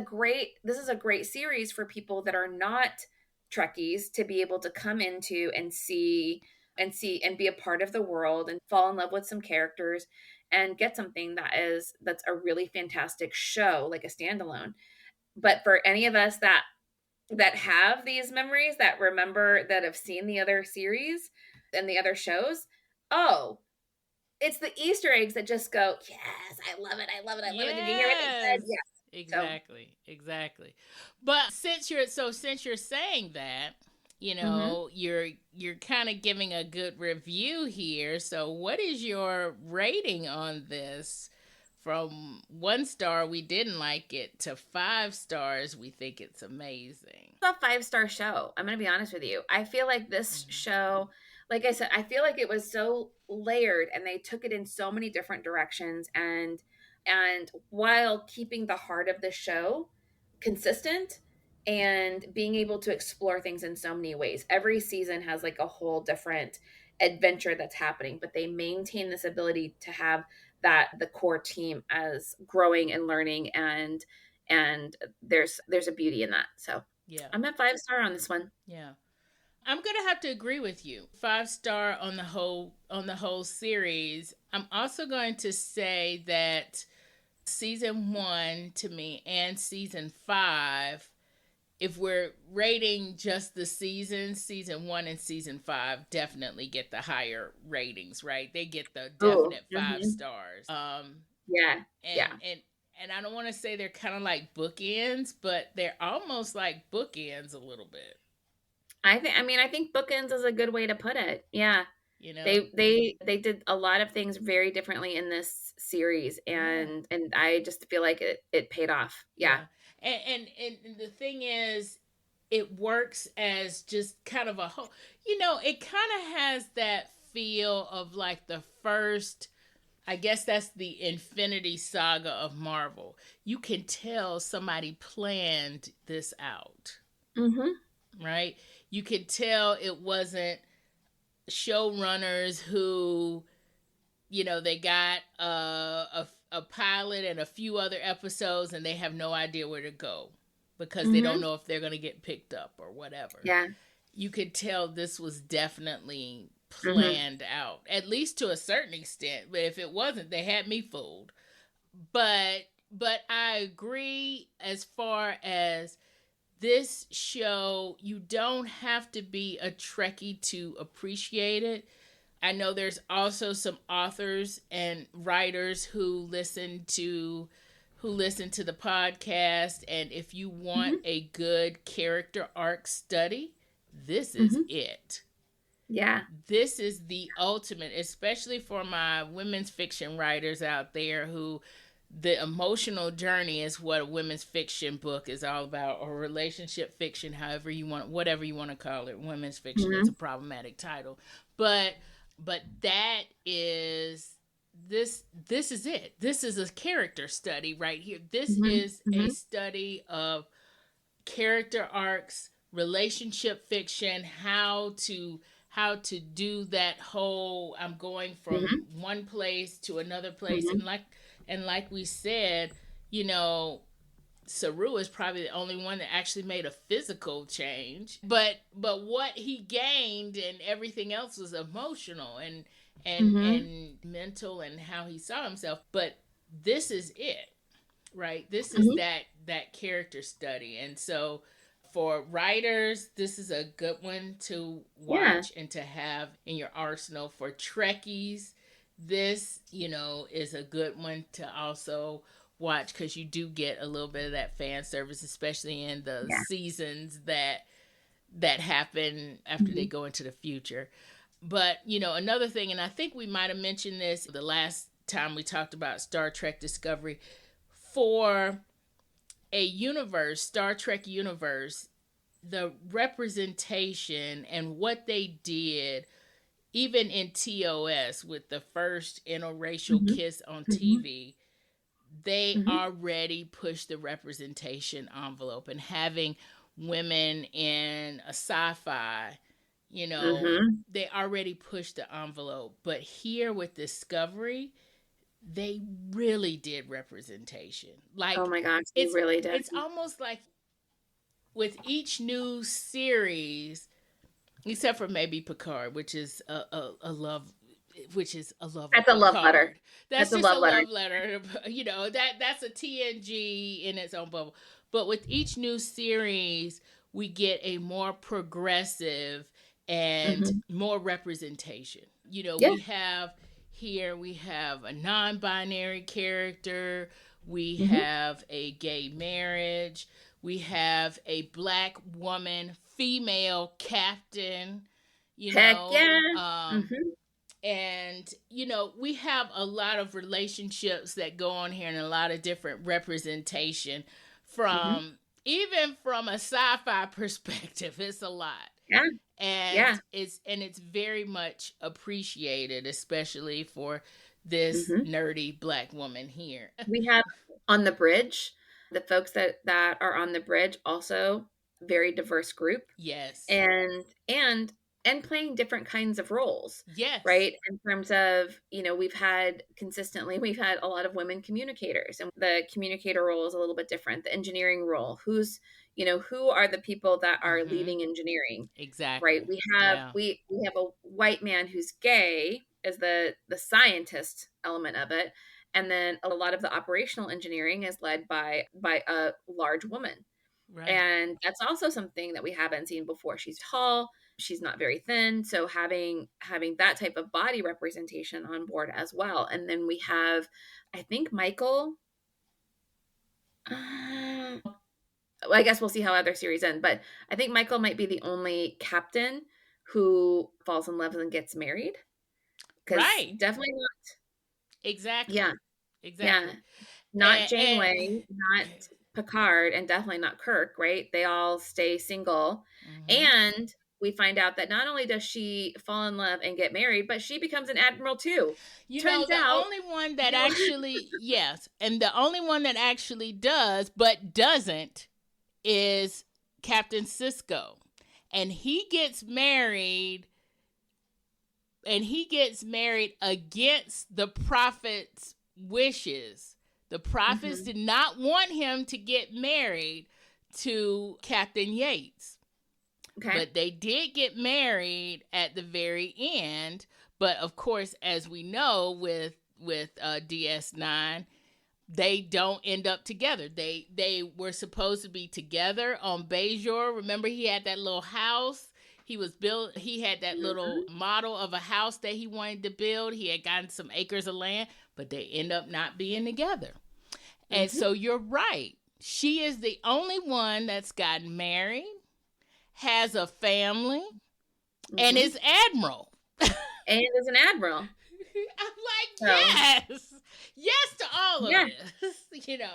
S2: is a great series for people that are not Trekkies to be able to come into and be a part of the world and fall in love with some characters and get something that's a really fantastic show, like a standalone. But for any of us that have these memories, that have seen the other series and the other shows, oh, it's the Easter eggs that just go, yes, I love it, I love it, I love it. Did you hear what they said?
S1: Yes.
S2: Yes. So,
S1: Exactly. Exactly. But since you're saying that,
S2: mhm.
S1: you're kind of giving a good review here. So what is your rating on this? From 1 star, we didn't like it, to 5 stars, we think it's amazing.
S2: It's a 5-star show. I'm going to be honest with you. I feel like this
S1: Mhm.
S2: show, like I said, I feel like it was so layered and they took it in so many different directions, and while keeping the heart of the show consistent and being able to explore things in so many ways. Every season has like a whole different adventure that's happening, but they maintain this ability to have that the core team as growing and learning, and there's a beauty in that. So
S1: Yeah.
S2: I'm at 5-star on this one.
S1: Yeah. I'm gonna have to agree with you. 5 star on the whole series. I'm also going to say that season 1 to me and season 5, if we're rating just the seasons, season 1 and season 5 definitely get the higher ratings, right? They get the
S2: Oh,
S1: definite 5 stars.
S2: yeah,
S1: And
S2: yeah.
S1: and I don't want to say they're kind of like bookends, but they're almost like bookends a little bit.
S2: I think bookends is a good way to put it. Yeah.
S1: You know?
S2: They did a lot of things very differently in this series,
S1: Yeah.
S2: and I just feel like it paid off. Yeah.
S1: Yeah. And the thing is, it works as just kind of a whole, it kind of has that feel of like the first I guess that's the Infinity Saga of Marvel. You can tell somebody planned this out,
S2: Mhm.
S1: right? You can tell it wasn't showrunners who, they got a pilot and a few other episodes and they have no idea where to go because they don't
S2: Mhm.
S1: know if they're going to get picked up or whatever.
S2: Yeah.
S1: You could tell this was definitely
S2: Mhm.
S1: planned out, at least to a certain extent. But if it wasn't, they had me fooled. But I agree as far as this show, you don't have to be a Trekkie to appreciate it. I know there's also some authors and writers who listen to the podcast, and if you want
S2: Mhm.
S1: a good character arc study, this is
S2: Mhm.
S1: it.
S2: Yeah.
S1: This is the ultimate, especially for my women's fiction writers out there who the emotional journey is what a women's fiction book is all about, or relationship fiction, however you want, whatever you want to call it. Women's fiction is a
S2: Mhm.
S1: problematic title, but that is this is it. This is a character study right here. This
S2: Mhm.
S1: is a
S2: Mhm.
S1: study of character arcs, relationship fiction, how to do that whole I'm going from
S2: Mhm.
S1: one place to another place,
S2: Mhm.
S1: and like we said, you know, Saru is probably the only one that actually made a physical change, but what he gained and everything else was emotional
S2: Mhm.
S1: and mental and how he saw himself. But this is it, right? This is
S2: Mhm.
S1: that character study. And so for writers, this is a good one to
S2: Yeah.
S1: watch and to have in your arsenal. For Trekkies, this, is a good one to also watch because you do get a little bit of that fan service, especially in the
S2: Yeah.
S1: seasons that happen after they
S2: Mhm.
S1: go into the future. But, another thing, and I think we might have mentioned this the last time we talked about Star Trek Discovery, for a universe, Star Trek universe, the representation and what they did, even in TOS with the first interracial
S2: Mhm.
S1: kiss on
S2: Mhm.
S1: TV, they
S2: Mhm.
S1: already pushed the representation envelope. And having women in a sci-fi,
S2: Mhm.
S1: they already pushed the envelope. But here with Discovery, they really did representation.
S2: Oh
S1: Like
S2: my gosh, they
S1: it's
S2: really did.
S1: it's almost like with each new series, except for maybe Picard, which is a love, which is a love of
S2: That's a love letter.
S1: Picard. That's
S2: That's a
S1: just a
S2: love letter.
S1: love letter. That's a TNG in its own bubble. But with each new series, we get a more progressive and
S2: Mhm.
S1: more representation.
S2: Yeah.
S1: We have a non-binary character, we
S2: Mhm.
S1: have a gay marriage, we have a black woman female captain, you
S2: Heck
S1: know
S2: yeah.
S1: um
S2: Mhm.
S1: and we have a lot of relationships that go on here and a lot of different representation
S2: Mhm.
S1: even from a sci-fi perspective. It's a lot,
S2: Yeah. Yeah.
S1: and it's very much appreciated, especially for this
S2: Mhm.
S1: nerdy black woman here.
S2: We have on the bridge, the folks that are on the bridge also very diverse group.
S1: Yes.
S2: And playing different kinds of roles,
S1: Yes.
S2: right? In terms of, we've had a lot of women communicators, and the communicator role is a little bit different. The engineering role, who are the people that are
S1: Mm-hmm.
S2: leading engineering, right?
S1: Exactly.
S2: We have
S1: Yeah.
S2: we have a white man who's gay as the scientist element of it, and then a lot of the operational engineering is led by a large woman.
S1: Right.
S2: And that's also something that we haven't seen before. She's tall, she's not very thin, so having that type of body representation on board as well. And then we have, I think Michael, well, I guess we'll see how other series end, but I think Michael might be the only captain who falls in love and gets married, because
S1: Right.
S2: definitely not. Yeah.
S1: Exactly.
S2: Yeah.
S1: Exactly.
S2: Not
S1: And
S2: Janeway, not Picard, and definitely not Kirk, right? They all stay single.
S1: mm-hmm.
S2: And we find out that not only does she fall in love and get married, but she becomes an admiral too. Turns
S1: The
S2: out,
S1: only one that actually, yes, and the only one that actually does, but doesn't, is Captain Cisco. And he gets married against the prophet's wishes. The prophets did not want him to get married to Captain Yates.
S2: Okay.
S1: But they did get married at the very end. But of course, as we know with DS9, they don't end up together. They were supposed to be together on Bajor. Remember, he had that little house. He had that little model of a house that he wanted to build. He had gotten some acres of land, but they end up not being together. And so you're right. She is the only one that's gotten married, has a family, and is admiral.
S2: And is an admiral.
S1: I'm like, yes to all of this,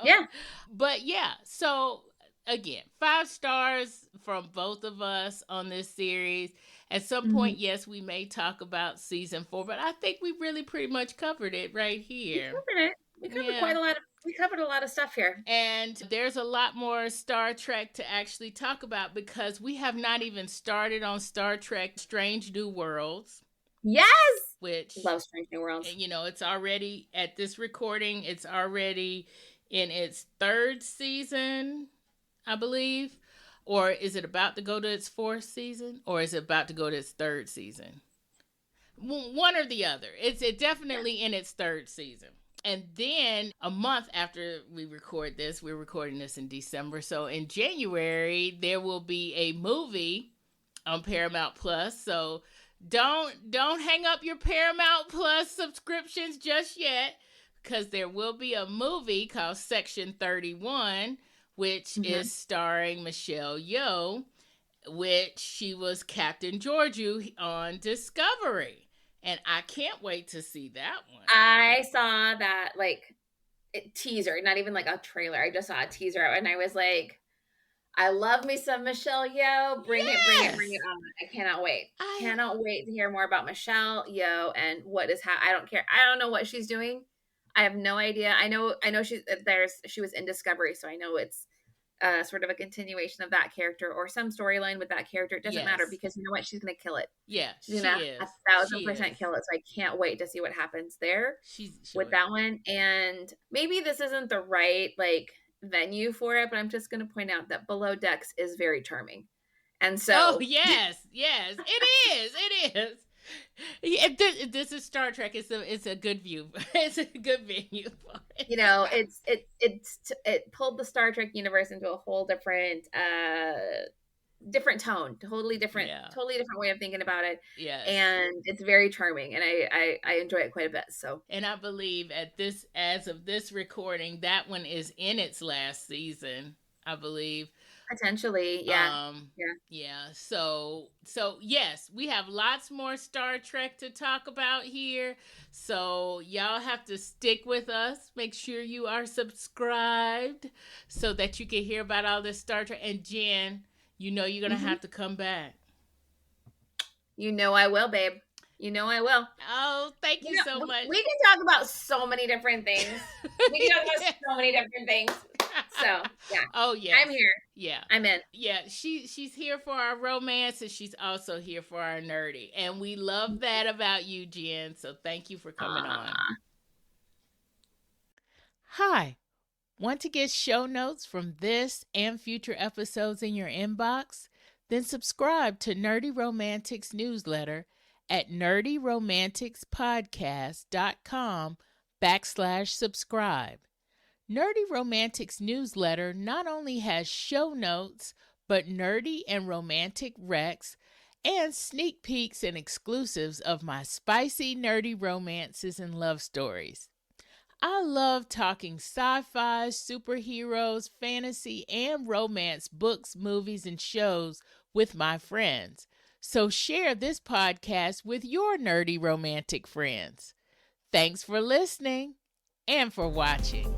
S2: Yeah.
S1: But yeah, so again, 5 stars from both of us on this series. At some point, yes, we may talk about season 4, but I think we really pretty much covered it right here.
S2: We covered a lot of stuff here.
S1: And there's a lot more Star Trek to actually talk about, because we have not even started on Star Trek Strange New Worlds.
S2: Yes!
S1: Which,
S2: love Strange New Worlds.
S1: It's already, at this recording, it's already in its 3rd season, I believe. Or is it about to go to its 4th season? Or is it about to go to its 3rd season? One or the other. It's definitely in its 3rd season. And then a month after we record this, we're recording this in December. So in January, there will be a movie on Paramount Plus. So don't hang up your Paramount Plus subscriptions just yet, because there will be a movie called Section 31, which is starring Michelle Yeoh, which she was Captain Georgiou on Discovery. And I can't wait to see that one.
S2: I saw that teaser, not even like a trailer. I just saw a teaser and I was like, I love me some Michelle Yeoh. Bring it on. I cannot wait. Cannot wait to hear more about Michelle Yeoh and what is I don't care. I don't know what she's doing. I have no idea. I know she was in Discovery, so I know it's sort of a continuation of that character or some storyline with that character. It doesn't matter, because you know what? She's going to kill it.
S1: Yeah,
S2: she's going to 1,000% kill it. So I can't wait to see what happens there with that one. And maybe this isn't the right venue for it, but I'm just going to point out that Below Decks is very charming. And so
S1: yes, it is. If this is Star Trek, it's a good view. It's a good venue for it.
S2: It pulled the Star Trek universe into a whole different tone, totally different way of thinking about it.
S1: Yes.
S2: And it's very charming, and I enjoy it quite a bit. So,
S1: and I believe as of this recording, that one is in its last season, I believe.
S2: Potentially, yeah.
S1: So yes, we have lots more Star Trek to talk about here. So y'all have to stick with us. Make sure you are subscribed so that you can hear about all this Star Trek. And Jen, you're gonna have to come back.
S2: I will, babe. I will.
S1: Oh, thank you so much.
S2: We can talk about so many different things. So, yeah.
S1: Oh, yeah.
S2: I'm here.
S1: Yeah.
S2: I'm in.
S1: Yeah, she's here for our romance, and she's also here for our nerdy. And we love that about you, Jen. So thank you for coming on. Hi. Want to get show notes from this and future episodes in your inbox? Then subscribe to Nerdy Romantics newsletter at nerdyromanticspodcast.com/subscribe. Nerdy Romantics newsletter not only has show notes, but nerdy and romantic recs and sneak peeks and exclusives of my spicy nerdy romances and love stories. I love talking sci-fi, superheroes, fantasy, and romance books, movies, and shows with my friends. So share this podcast with your nerdy romantic friends. Thanks for listening and for watching.